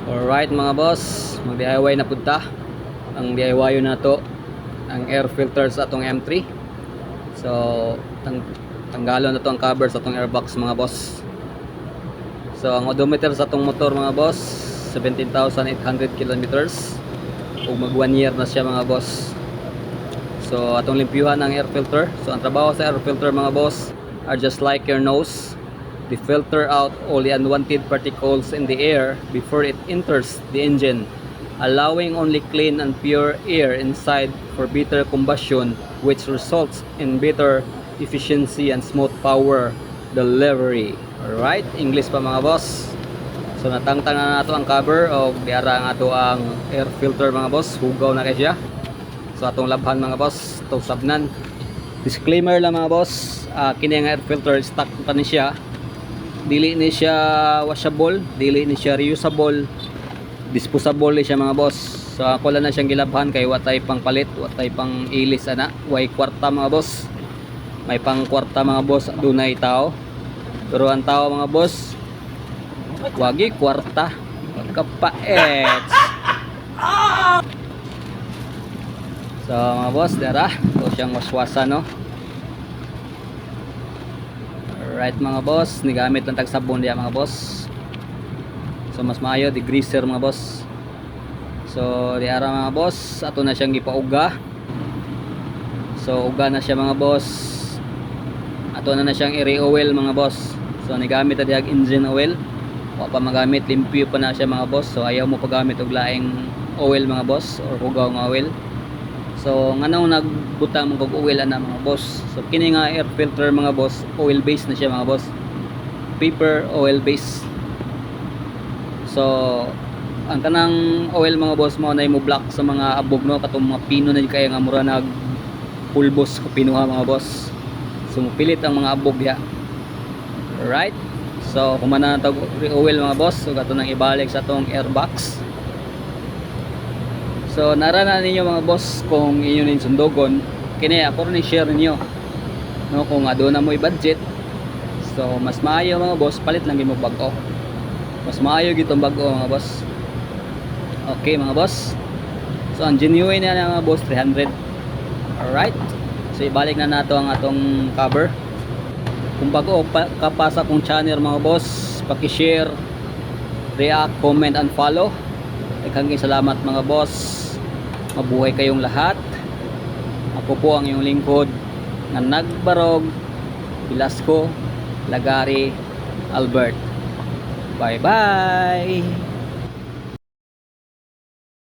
Alright mga boss, mag-DIY na punta. Ang DIY na to ang air filter sa atong M3. So tanggalon na to ang cover sa atong airbox mga boss. So ang odometer sa atong motor mga boss 17,800 kilometers ug mag 1 year na siya mga boss. So atong limpyuhan ang air filter. So ang trabaho sa air filter mga boss are just like your nose. They filter out all the unwanted particles in the air before it enters the engine, allowing only clean and pure air inside for better combustion, which results in better efficiency and smooth power delivery. Alright, English pa mga boss. So natangtang na nato ang cover o diara nga ato ang air filter mga boss. Hugaw na kay siya. So atong labhan mga boss, itong sabnan. Disclaimer lang mga boss, kini nga air filter stock pa ni siya. Dili ni siya washable, dili ni siya reusable, disposable ni siya mga boss. So ako lang na siyang gilabhan kay watay pang palit, watay pang ilis ana, way kwarta mga boss. May pang kwarta mga boss, dunay tao. Pero ang tao mga boss, wagi kwarta, kapaet. So mga boss, dara, ito siyang waswasan no. Right mga boss, nigamit lang tag sabon diya mga boss. So mas maayo di greaser mga boss. So di ara mga boss, ato na siyang gipauga. So uga na siya mga boss. Ato na siyang i-re-oil mga boss. So nigamit na diag engine oil. Wa pa magamit, limpyo pa na siya mga boss. So ayaw mo pagamit og laing oil mga boss or hugaw nga oil. So ngano nagbutang mo kog oil ana mga boss. So kini nga air filter mga boss, oil based na siya mga boss. Paper oil based. So ang kanang oil mga boss mo na mo block sa mga abog no katong mga pino na kaya nga mura nag pulbos ko pinuha mga boss. So mupilit ang mga abog ya. Alright. So kumana tag oil mga boss, so gato nang ibalik sa atong airbox. So narana ninyo mga boss kung inyo nin sundogon, kini ako rin i-share ninyo no, kung aduna mo i-budget. So mas maayo mga boss, palit lang mo bag-o. Mas maayo gitong bag-o mga boss. Okay mga boss. So ang genuine na mga boss 300. Alright. So ibalik na nato ang atong cover. Kung bago ka pa sa akong channel mga boss, paki-share, react, comment and follow. Daghang salamat mga boss. Mabuhay kayong lahat. Ako po ang iyong lingkod na nagbarog, Velasco Lagari Albert. Bye bye.